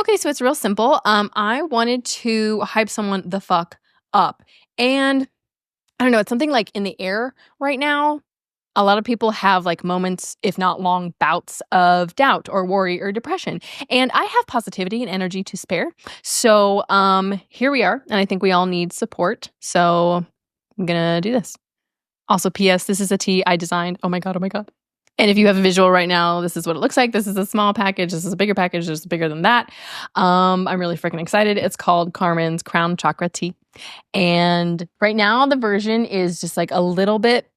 Okay, so it's real simple. I wanted to hype someone the fuck up. And I don't know, it's something like in the air right now. A lot of people have like moments, if not long bouts of doubt or worry or depression. And I have positivity and energy to spare. So here we are. And I think we all need support. So I'm gonna do this. Also, P.S. This is a tea I designed. Oh my God, oh my God. And if you have a visual right now, this is what it looks like. This is a small package. This is a bigger package. This is bigger than that. I'm really freaking excited. It's called Carmen's Crown Chakra Tea. And right now the version is just like a little bit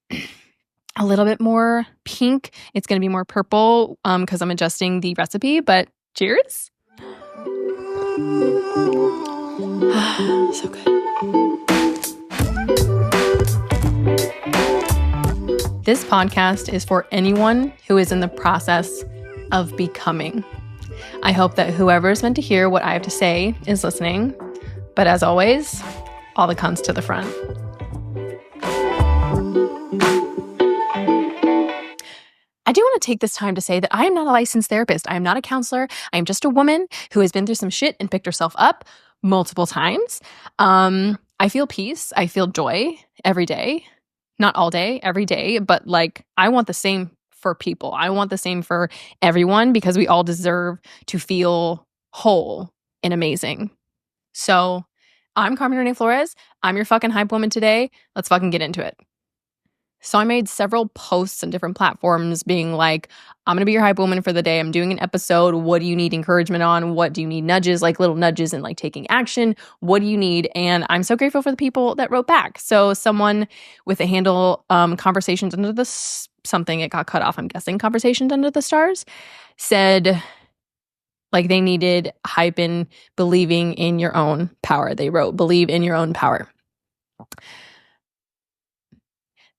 more pink. It's going to be more purple because I'm adjusting the recipe, but cheers. So good. This podcast is for anyone who is in the process of becoming. I hope that whoever is meant to hear what I have to say is listening. But as always, all the cunts to the front. I do want to take this time to say that I am not a licensed therapist. I am not a counselor. I am just a woman who has been through some shit and picked herself up multiple times. I feel peace. I feel joy every day. Not all day, every day, but like I want the same for people. I want the same for everyone because we all deserve to feel whole and amazing. So I'm Carmen Renee Flores. I'm your fucking hype woman today. Let's fucking get into it. So I made several posts on different platforms being like, I'm going to be your hype woman for the day. I'm doing an episode. What do you need encouragement on? What do you need nudges, like little nudges and like taking action? What do you need? And I'm so grateful for the people that wrote back. So someone with a handle, conversations under the something, it got cut off, I'm guessing, conversations under the stars, said like they needed hype in believing in your own power. They wrote, believe in your own power.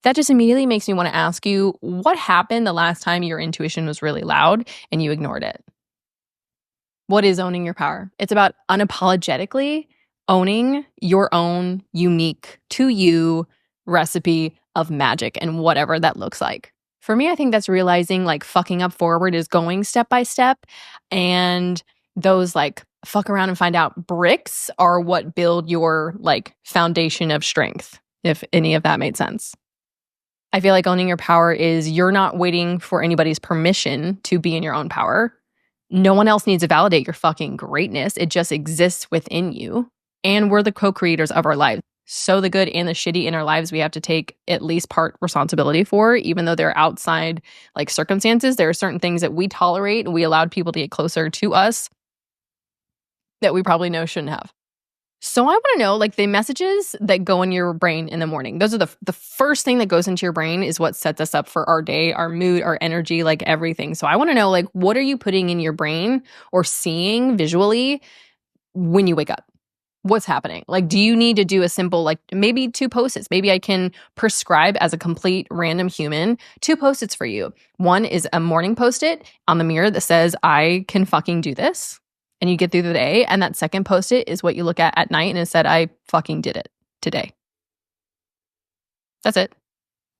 That just immediately makes me want to ask you, what happened the last time your intuition was really loud and you ignored it? What is owning your power? It's about unapologetically owning your own unique to you recipe of magic and whatever that looks like. For me, I think that's realizing like fucking up forward is going step by step. And those like fuck around and find out bricks are what build your like foundation of strength, if any of that made sense. I feel like owning your power is you're not waiting for anybody's permission to be in your own power. No one else needs to validate your fucking greatness. It just exists within you. And we're the co-creators of our lives. So the good and the shitty in our lives, we have to take at least part responsibility for, even though they're outside like circumstances. There are certain things that we tolerate and we allowed people to get closer to us that we probably know shouldn't have. So I want to know, like, the messages that go in your brain in the morning. Those are the first thing that goes into your brain is what sets us up for our day, our mood, our energy, like everything. So I want to know, like, what are you putting in your brain or seeing visually when you wake up? What's happening? Like, do you need to do a simple, like, maybe 2 post-its? Maybe I can prescribe as a complete random human 2 post-its for you. One is a morning post-it on the mirror that says, I can fucking do this. And you get through the day. And that second post-it is what you look at night and it said, I fucking did it today. That's it.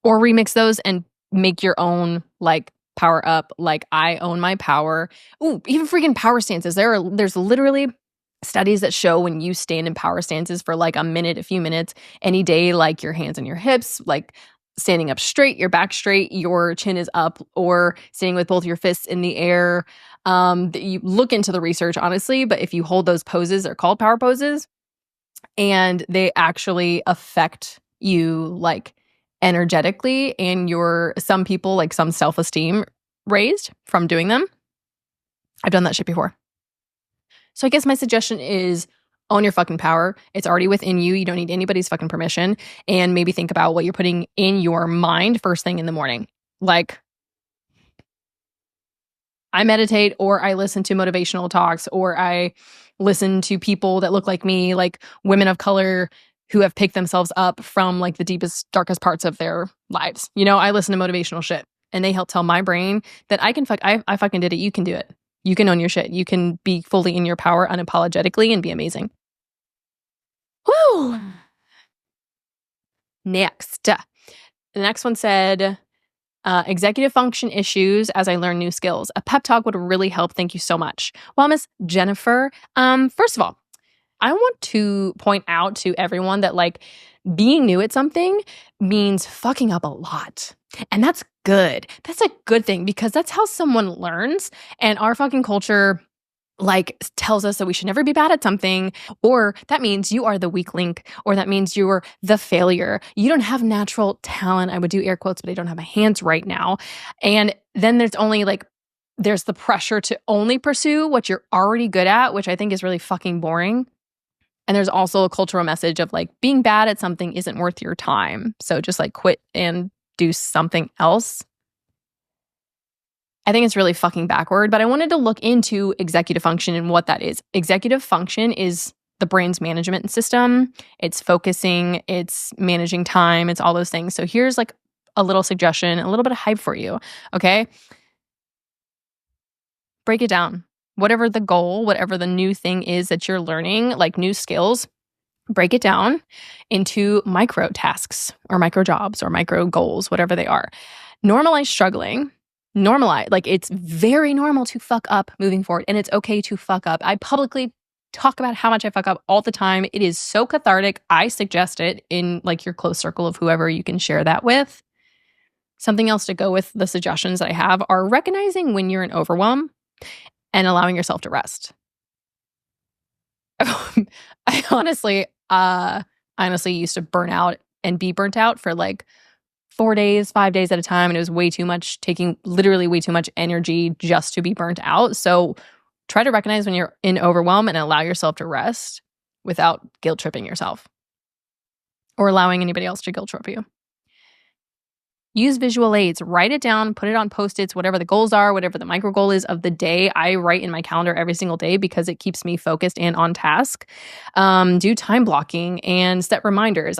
Or remix those and make your own like power up. Like I own my power. Ooh, even freaking power stances. There's literally studies that show when you stand in power stances for like a few minutes, any day, like your hands on your hips, like standing up straight, your back straight, your chin is up, or standing with both your fists in the air. You look into the research, honestly, but if you hold those poses, they're called power poses, and they actually affect you like energetically and some people, like some self-esteem raised from doing them. I've done that shit before. So I guess my suggestion is own your fucking power. It's already within you. You don't need anybody's fucking permission. And maybe think about what you're putting in your mind first thing in the morning. Like, I meditate, or I listen to motivational talks, or I listen to people that look like me, like women of color who have picked themselves up from like the deepest, darkest parts of their lives. You know, I listen to motivational shit and they help tell my brain that I fucking did it. You can do it. You can own your shit. You can be fully in your power unapologetically and be amazing. Woo! Next. The next one said, Executive function issues as I learn new skills. A pep talk would really help. Thank you so much. Well, Miss Jennifer, first of all, I want to point out to everyone that like being new at something means fucking up a lot. And that's good. That's a good thing because that's how someone learns. And our fucking culture like tells us that we should never be bad at something, or that means you are the weak link, or that means you're the failure. You don't have natural talent. I would do air quotes, but I don't have my hands right now. And then there's the pressure to only pursue what you're already good at, which I think is really fucking boring. And there's also a cultural message of like being bad at something isn't worth your time. So just like quit and do something else. I think it's really fucking backward, but I wanted to look into executive function and what that is. Executive function is the brain's management system. It's focusing, it's managing time, it's all those things. So here's like a little suggestion, a little bit of hype for you, okay? Break it down. Whatever the goal, whatever the new thing is that you're learning, like new skills, break it down into micro tasks or micro jobs or micro goals, whatever they are. Normalize struggling. Normalize, like it's very normal to fuck up moving forward, and it's okay to fuck up. I publicly talk about how much I fuck up all the time. It is so cathartic. I suggest it in like your close circle of whoever you can share that with. Something else to go with the suggestions that I have are recognizing when you're in overwhelm and allowing yourself to rest. I honestly used to burn out and be burnt out for like 4 days, 5 days at a time. And it was way too much, taking literally way too much energy just to be burnt out. So try to recognize when you're in overwhelm and allow yourself to rest without guilt tripping yourself or allowing anybody else to guilt trip you. Use visual aids. Write it down, put it on Post-its, whatever the goals are, whatever the micro goal is of the day. I write in my calendar every single day because it keeps me focused and on task. Do time blocking and set reminders.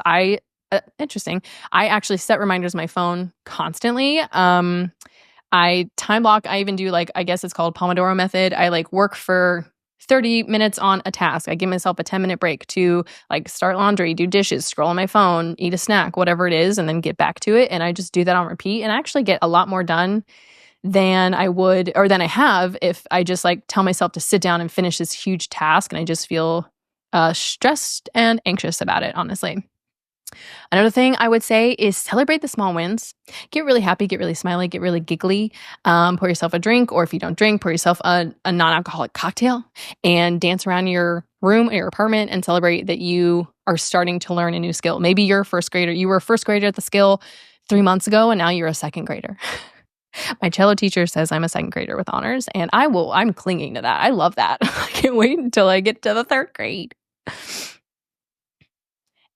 Interesting. I actually set reminders on my phone constantly. I time block. I even do like, I guess it's called Pomodoro method. I like work for 30 minutes on a task. I give myself a 10-minute break to like start laundry, do dishes, scroll on my phone, eat a snack, whatever it is, and then get back to it. And I just do that on repeat. And I actually get a lot more done than I would, or than I have if I just like tell myself to sit down and finish this huge task. And I just feel stressed and anxious about it, honestly. Another thing I would say is celebrate the small wins. Get really happy, get really smiley, get really giggly. Pour yourself a drink, or if you don't drink, pour yourself a non-alcoholic cocktail and dance around your room or your apartment and celebrate that you are starting to learn a new skill. Maybe you're a first grader. You were a first grader at the skill 3 months ago, and now you're a second grader. My cello teacher says I'm a second grader with honors, and I'm clinging to that. I love that. I can't wait until I get to the third grade.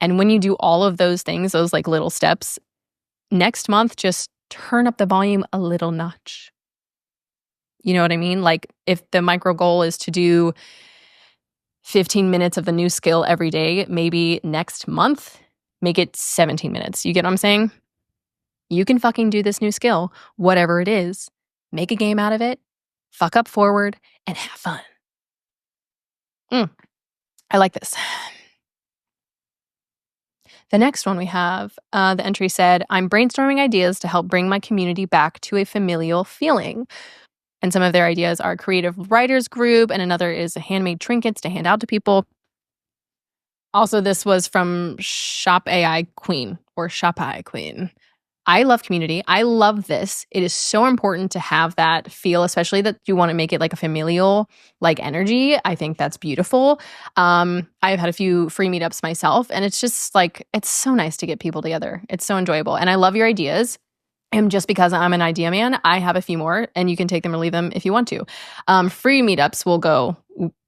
And when you do all of those things, those like little steps, next month, just turn up the volume a little notch. You know what I mean? Like if the micro goal is to do 15 minutes of the new skill every day, maybe next month, make it 17 minutes. You get what I'm saying? You can fucking do this new skill, whatever it is. Make a game out of it, fuck up forward, and have fun. I like this. The next one we have, the entry said, I'm brainstorming ideas to help bring my community back to a familial feeling. And some of their ideas are creative writers group, and another is handmade trinkets to hand out to people. Also, this was from Shop AI Queen or Shop AI Queen. I love community. I love this. It is so important to have that feel, especially that you want to make it like a familial like energy. I think that's beautiful. I've had a few free meetups myself, and it's just like, it's so nice to get people together. It's so enjoyable. And I love your ideas. And just because I'm an idea man, I have a few more, and you can take them or leave them if you want to. Free meetups will go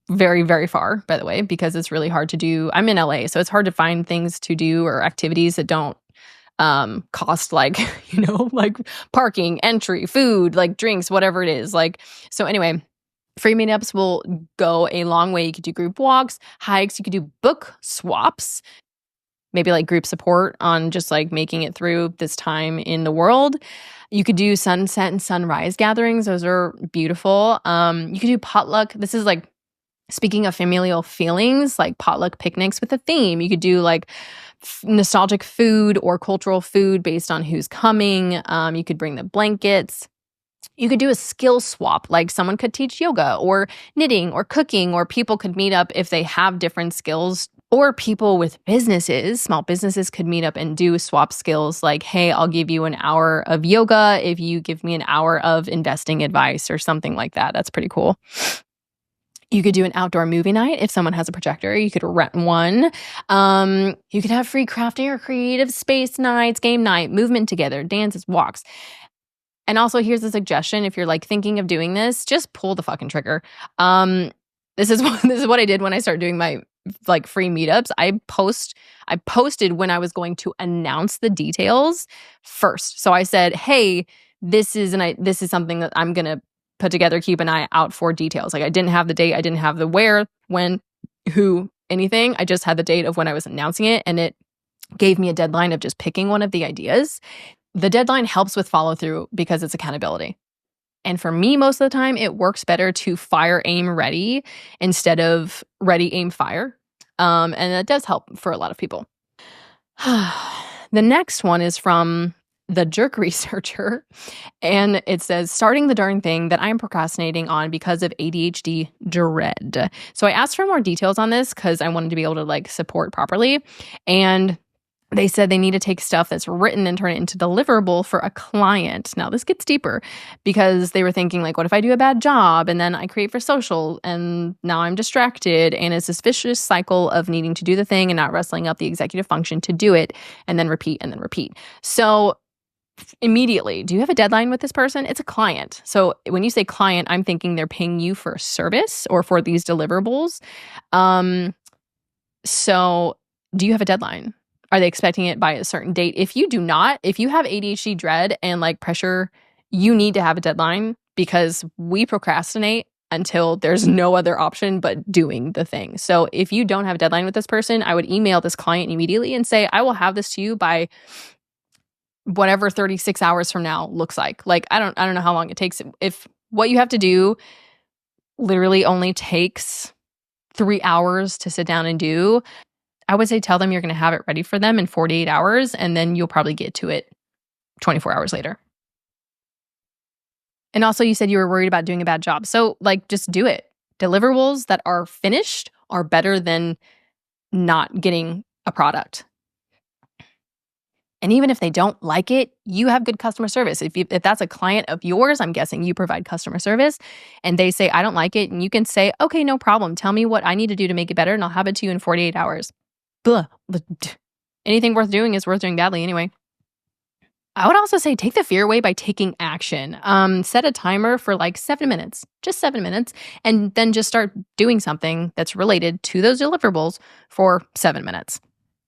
very, very far, by the way, because it's really hard to do. I'm in LA, so it's hard to find things to do or activities that don't cost like, like parking, entry, food, like drinks, whatever it is. Like, so anyway, free meetups will go a long way. You could do group walks, hikes, you could do book swaps, maybe like group support on just like making it through this time in the world. You could do sunset and sunrise gatherings. Those are beautiful. You could do potluck. This is like Speaking of familial feelings, like potluck picnics with a theme, you could do like nostalgic food or cultural food based on who's coming. You could bring the blankets. You could do a skill swap, like someone could teach yoga or knitting or cooking, or people could meet up if they have different skills. Or people with businesses, small businesses could meet up and do swap skills like, hey, I'll give you an hour of yoga if you give me an hour of investing advice or something like that. That's pretty cool. You could do an outdoor movie night if someone has a projector. You could rent one. You could have free crafting or creative space nights, game night, movement together, dances, walks. And also, here's a suggestion: if you're like thinking of doing this, just pull the fucking trigger. This is what I did when I started doing my like free meetups. I posted when I was going to announce the details first. So I said, "Hey, this is something that I'm gonna put together. Keep an eye out for details." Like I didn't have the date, I didn't have the where, when, who, anything. I just had the date of when I was announcing it, and it gave me a deadline of just picking one of the ideas. The deadline helps with follow through because it's accountability. And for me, most of the time, it works better to fire, aim, ready instead of ready, aim, fire. And that does help for a lot of people. The next one is from the Jerk Researcher. And it says, starting the darn thing that I'm procrastinating on because of ADHD dread. So I asked for more details on this because I wanted to be able to like support properly. And they said they need to take stuff that's written and turn it into deliverable for a client. Now, this gets deeper because they were thinking, like, what if I do a bad job and then I create for social and now I'm distracted? And it's this vicious cycle of needing to do the thing and not wrestling up the executive function to do it, and then repeat and then repeat. So immediately, do you have a deadline with this person? It's a client. So when you say client, I'm thinking they're paying you for service or for these deliverables. So do you have a deadline? Are they expecting it by a certain date? If you do not, if you have ADHD dread and like pressure, you need to have a deadline because we procrastinate until there's no other option but doing the thing. So if you don't have a deadline with this person, I would email this client immediately and say, I will have this to you by whatever 36 hours from now looks like. Like, I don't know how long it takes. If what you have to do literally only takes 3 hours to sit down and do, I would say tell them you're going to have it ready for them in 48 hours, and then you'll probably get to it 24 hours later. And also, you said you were worried about doing a bad job. So, like, just do it. Deliverables that are finished are better than not getting a product. And even if they don't like it, you have good customer service. If that's a client of yours, I'm guessing you provide customer service, and they say, I don't like it, and you can say, okay, no problem. Tell me what I need to do to make it better, and I'll have it to you in 48 hours. Blah. Anything worth doing is worth doing badly anyway. I would also say take the fear away by taking action. Set a timer for like 7 minutes, just 7 minutes, and then just start doing something that's related to those deliverables for 7 minutes.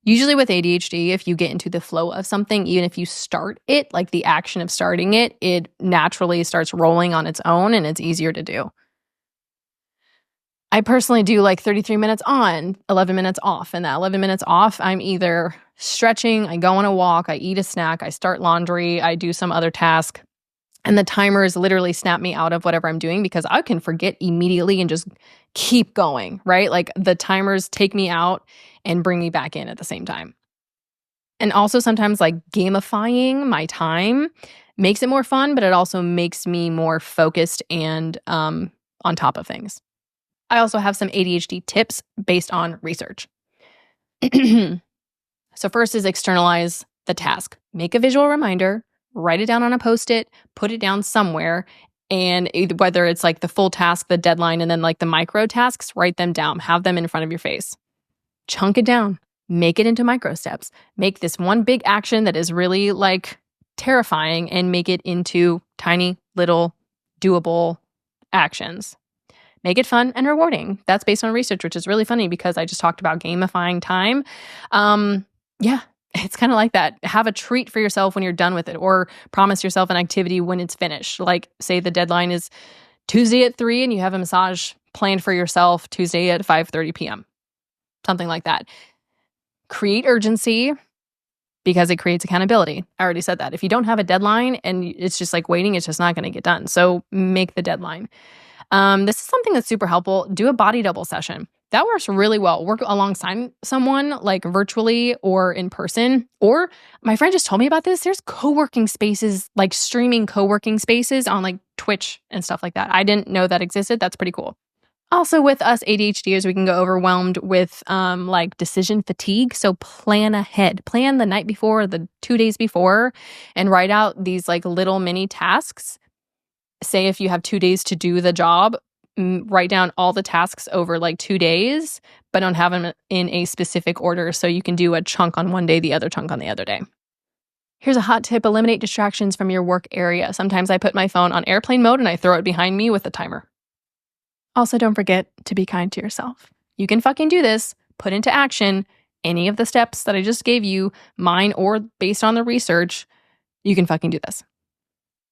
Usually with ADHD, if you get into the flow of something, even if you start it, like the action of starting it, it naturally starts rolling on its own and it's easier to do. I personally do like 33 minutes on, 11 minutes off. And that 11 minutes off, I'm either stretching, I go on a walk, I eat a snack, I start laundry, I do some other task. And the timers literally snap me out of whatever I'm doing because I can forget immediately and just keep going, right? Like the timers take me out and bring me back in at the same time. And also sometimes like gamifying my time makes it more fun, but it also makes me more focused and on top of things. I also have some ADHD tips based on research. So first is externalize the task. Make a visual reminder, write it down on a Post-it, put it down somewhere, and whether it's like the full task, the deadline, and then like the micro tasks, write them down. Have them in front of your face. Chunk it down. Make it into micro steps. Make this one big action that is really like terrifying and make it into tiny little doable actions. Make it fun and rewarding. That's based on research, which is really funny because I just talked about gamifying time. Yeah, it's kind of like that. Have a treat for yourself when you're done with it, or promise yourself an activity when it's finished. Like say the deadline is Tuesday at 3 and you have a massage planned for yourself Tuesday at 5:30 p.m. Something like that. Create urgency because it creates accountability. I already said that. If you don't have a deadline and it's just like waiting, it's just not going to get done. So make the deadline. This is something that's super helpful. Do a body double session. That works really well. Work alongside someone like virtually or in person. Or my friend just told me about this. There's co-working spaces, like streaming co-working spaces on like Twitch and stuff like that. I didn't know that existed. That's pretty cool. Also, with us ADHDers, we can go overwhelmed with like decision fatigue. So plan ahead. Plan the night before, the 2 days before, and write out these like little mini tasks. Say if you have 2 days to do the job, write down all the tasks over like 2 days, but don't have them in a specific order. So you can do a chunk on one day, the other chunk on the other day. Here's a hot tip: eliminate distractions from your work area. Sometimes I put my phone on airplane mode and I throw it behind me with a timer. Also, don't forget to be kind to yourself. You can fucking do this. Put into action any of the steps that I just gave you, mine or based on the research. You can fucking do this.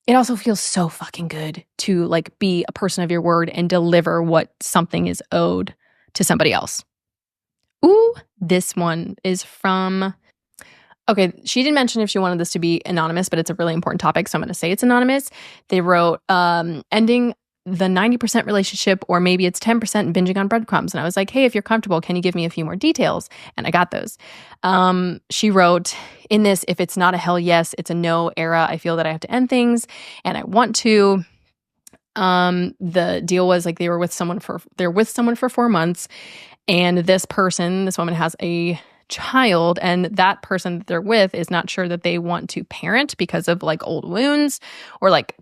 It also feels so fucking good to like be a person of your word and deliver what something is owed to somebody else. Ooh, this one is from... Okay, she didn't mention if she wanted this to be anonymous, but it's a really important topic, so I'm going to say it's anonymous. They wrote, ending the 90% relationship, or maybe it's 10% binging on breadcrumbs. And I was like, hey, if you're comfortable, can you give me a few more details? And I got those. She wrote, in this, if it's not a hell yes, it's a no era. I feel that I have to end things and I want to. The deal was like they're with someone for 4 months. And this woman has a child, and that person that they're with is not sure that they want to parent because of like old wounds or like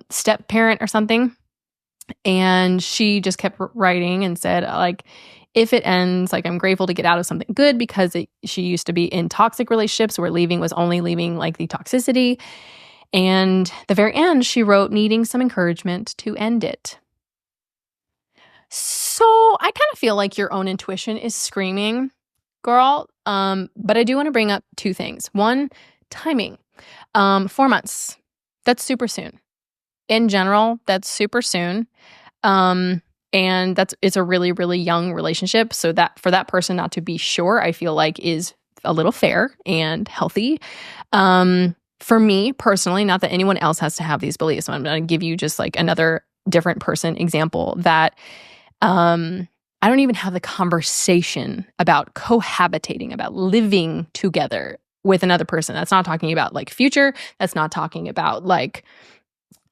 step parent or something. And she just kept writing and said, like, if it ends, like, I'm grateful to get out of something good because she used to be in toxic relationships where leaving was only leaving like the toxicity. And the very end, she wrote, needing some encouragement to end it. So I kind of feel like your own intuition is screaming, girl. But I do want to bring up 2 things. One, timing. 4 months. That's super soon. In general, that's super soon. And it's a really, really young relationship. So that for that person not to be sure, I feel like is a little fair and healthy. For me personally, not that anyone else has to have these beliefs. So I'm going to give you just like another different person example that, I don't even have the conversation about cohabitating, about living together with another person. That's not talking about like future. That's not talking about like,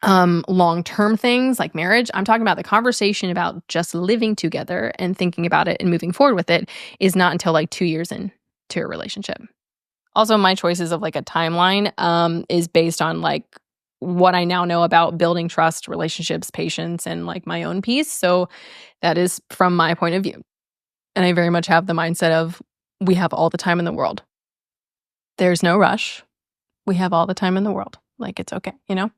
long-term things like marriage. I'm talking about the conversation about just living together and thinking about it and moving forward with it is not until like 2 years into a relationship. Also, my choices of like a timeline is based on like what I now know about building trust, relationships, patience, and like my own peace. So that is from my point of view. And I very much have the mindset of we have all the time in the world. There's no rush. We have all the time in the world. Like, it's okay, you know?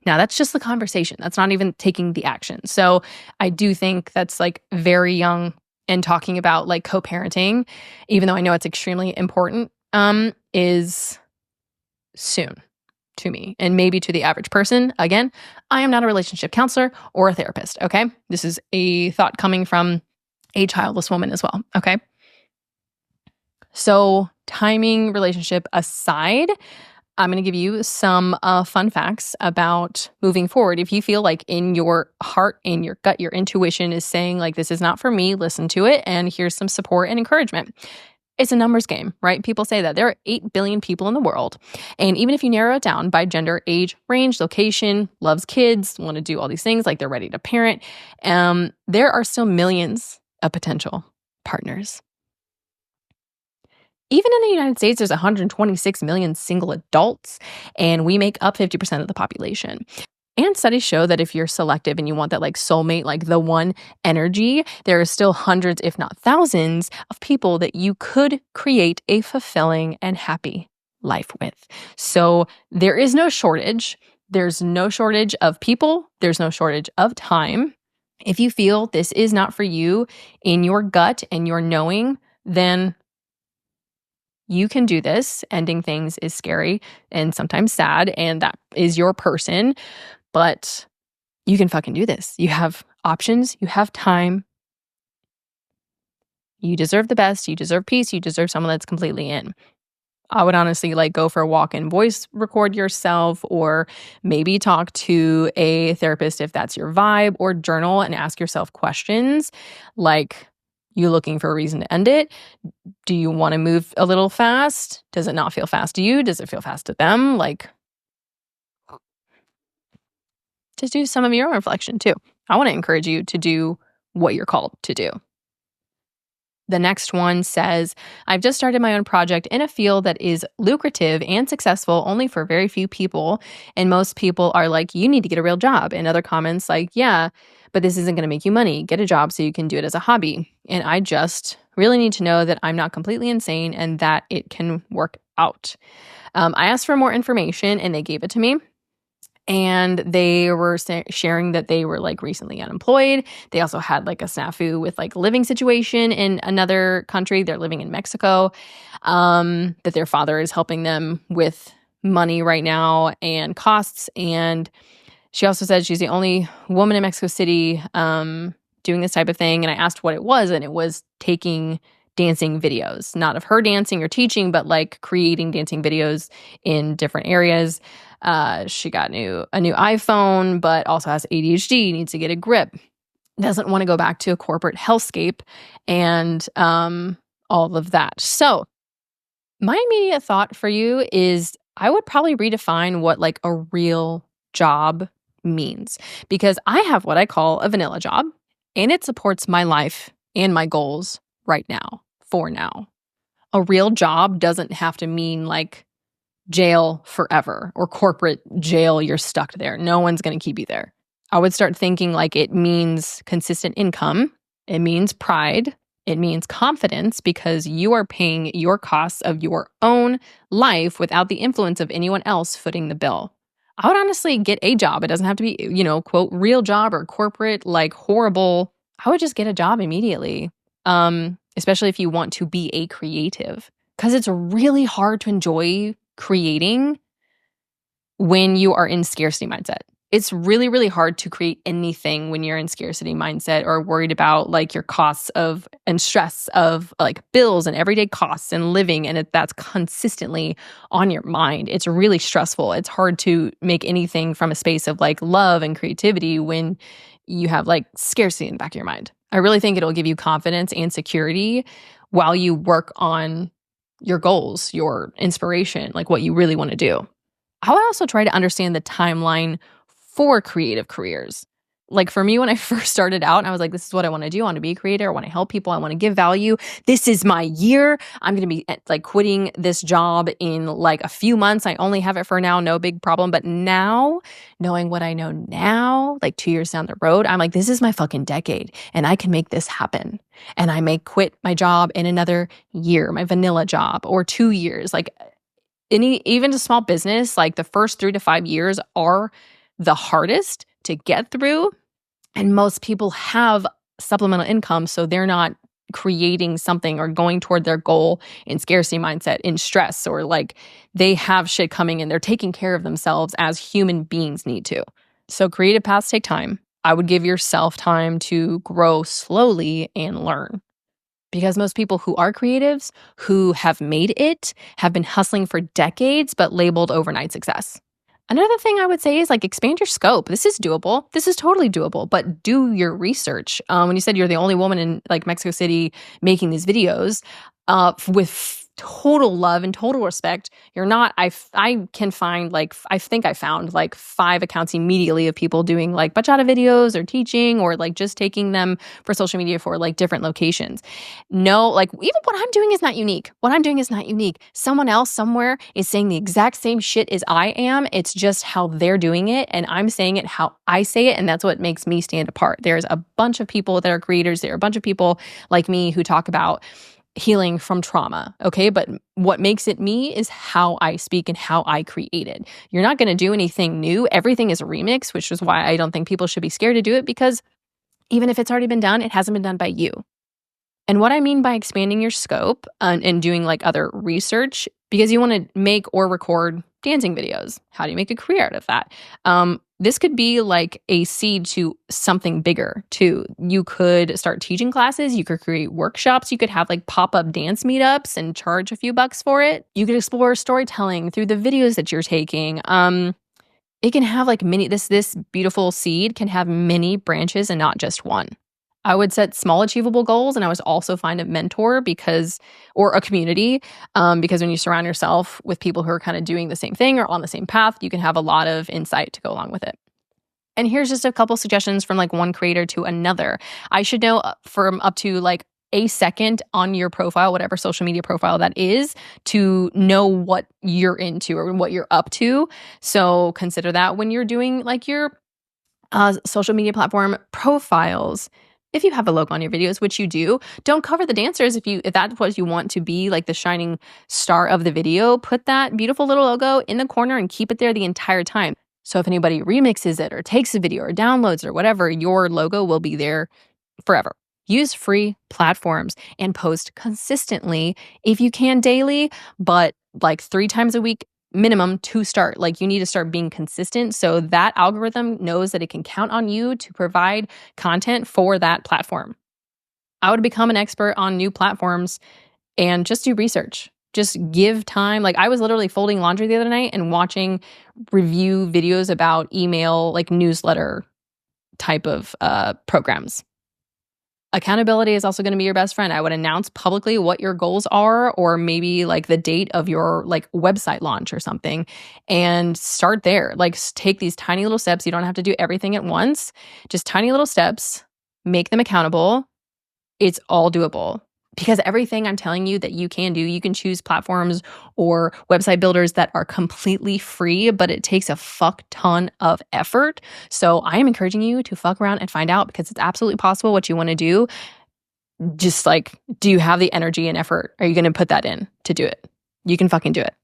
Now, that's just the conversation. That's not even taking the action. So I do think that's like very young, and talking about like co-parenting, even though I know it's extremely important, is soon to me and maybe to the average person. Again, I am not a relationship counselor or a therapist, okay? This is a thought coming from a childless woman as well, okay? So timing, relationship aside, I'm going to give you some fun facts about moving forward. If you feel like in your heart, in your gut, your intuition is saying like, this is not for me, listen to it, and here's some support and encouragement. It's a numbers game, right? People say that there are 8 billion people in the world. And even if you narrow it down by gender, age, range, location, loves kids, want to do all these things, like they're ready to parent, there are still millions of potential partners. Even in the United States, there's 126 million single adults, and we make up 50% of the population. And studies show that if you're selective and you want that like soulmate, like the one energy, there are still hundreds, if not thousands, of people that you could create a fulfilling and happy life with. So there is no shortage. There's no shortage of people. There's no shortage of time. If you feel this is not for you in your gut and your knowing, then you can do this. Ending things is scary and sometimes sad, and that is your person, but you can fucking do this. You have options, you have time. You deserve the best, you deserve peace, you deserve someone that's completely in. I would honestly like go for a walk and voice record yourself, or maybe talk to a therapist if that's your vibe, or journal and ask yourself questions like, you looking for a reason to end it? Do you want to move a little fast? Does it not feel fast to you? Does it feel fast to them? Like, just do some of your own reflection too. I want to encourage you to do what you're called to do. The next one says, I've just started my own project in a field that is lucrative and successful only for very few people. And most people are like, you need to get a real job. And other comments like, yeah, but this isn't going to make you money. Get a job so you can do it as a hobby. And I just really need to know that I'm not completely insane and that it can work out. I asked for more information and they gave it to me. And they were sharing that they were like recently unemployed. They also had like a snafu with like living situation in another country. They're living in Mexico. That their father is helping them with money right now and costs. And she also said she's the only woman in Mexico City doing this type of thing. And I asked what it was, and it was taking dancing videos, not of her dancing or teaching, but like creating dancing videos in different areas. She got a new iPhone, but also has ADHD, needs to get a grip, doesn't want to go back to a corporate hellscape, and all of that. So my immediate thought for you is I would probably redefine what like a real job means, because I have what I call a vanilla job, and it supports my life and my goals right now, for now. A real job doesn't have to mean like jail forever or corporate jail, you're stuck there. No one's going to keep you there. I would start thinking like it means consistent income. It means pride. It means confidence, because you are paying your costs of your own life without the influence of anyone else footing the bill. I would honestly get a job. It doesn't have to be, quote, real job or corporate, like horrible. I would just get a job immediately. Especially if you want to be a creative, because it's really hard to enjoy creating when you are in scarcity mindset. It's really, really hard to create anything when you're in scarcity mindset or worried about like your costs of and stress of like bills and everyday costs and living. And that's consistently on your mind. It's really stressful. It's hard to make anything from a space of like love and creativity when you have like scarcity in the back of your mind. I really think it'll give you confidence and security while you work on your goals, your inspiration, like what you really want to do. I would also try to understand the timeline for creative careers. Like for me, when I first started out and I was like, this is what I want to do. I want to be a creator. I want to help people. I want to give value. This is my year. I'm going to be like quitting this job in like a few months. I only have it for now. No big problem. But now, knowing what I know now, like 2 years down the road, I'm like, this is my fucking decade and I can make this happen. And I may quit my job in another year, my vanilla job, or 2 years. Like even a small business, like the first 3 to 5 years are the hardest to get through. And most people have supplemental income, so they're not creating something or going toward their goal in scarcity mindset, in stress, or like they have shit coming and they're taking care of themselves as human beings need to. So creative paths take time. I would give yourself time to grow slowly and learn. Because most people who are creatives, who have made it, have been hustling for decades, but labeled overnight success. Another thing I would say is like expand your scope. This is doable. This is totally doable, but do your research. When you said you're the only woman in like Mexico City making these videos, with total love and total respect, you're not. I can find like I think I found like 5 accounts immediately of people doing like bachata videos or teaching or like just taking them for social media for like different locations. No, like even what I'm doing is not unique. What I'm doing is not unique. Someone else somewhere is saying the exact same shit as I am. It's just how they're doing it, and I'm saying it how I say it, and that's what makes me stand apart. There's a bunch of people that are creators. There are a bunch of people like me who talk about healing from trauma, okay? But what makes it me is how I speak and how I create it. You're not going to do anything new. Everything is a remix, which is why I don't think people should be scared to do it, because even if it's already been done, it hasn't been done by you. And what I mean by expanding your scope and doing like other research, because you want to make or record dancing videos. How do you make a career out of that? This could be like a seed to something bigger too. You could start teaching classes. You could create workshops. You could have like pop-up dance meetups and charge a few bucks for it. You could explore storytelling through the videos that you're taking. It can have like this beautiful seed can have many branches and not just one. I would set small achievable goals, and I would also find a mentor or a community, because when you surround yourself with people who are kind of doing the same thing or on the same path, you can have a lot of insight to go along with it. And here's just a couple suggestions from like one creator to another. I should know from up to like a second on your profile, whatever social media profile that is, to know what you're into or what you're up to. So consider that when you're doing like your social media platform profiles. If you have a logo on your videos, which you do, don't cover the dancers. If that's what you want to be, like the shining star of the video, put that beautiful little logo in the corner and keep it there the entire time. So if anybody remixes it or takes a video or downloads or whatever, your logo will be there forever. Use free platforms and post consistently if you can daily, but like 3 times a week minimum to start. Like you need to start being consistent so that algorithm knows that it can count on you to provide content for that platform. I would become an expert on new platforms and just do research. Just give time. Like I was literally folding laundry the other night and watching review videos about email, like newsletter type of programs. Accountability is also going to be your best friend. I would announce publicly what your goals are, or maybe like the date of your like website launch or something, and start there. Like take these tiny little steps. You don't have to do everything at once. Just tiny little steps. Make them accountable. It's all doable. Because everything I'm telling you that you can do, you can choose platforms or website builders that are completely free, but it takes a fuck ton of effort. So I am encouraging you to fuck around and find out, because it's absolutely possible what you want to do. Just like, do you have the energy and effort? Are you going to put that in to do it? You can fucking do it.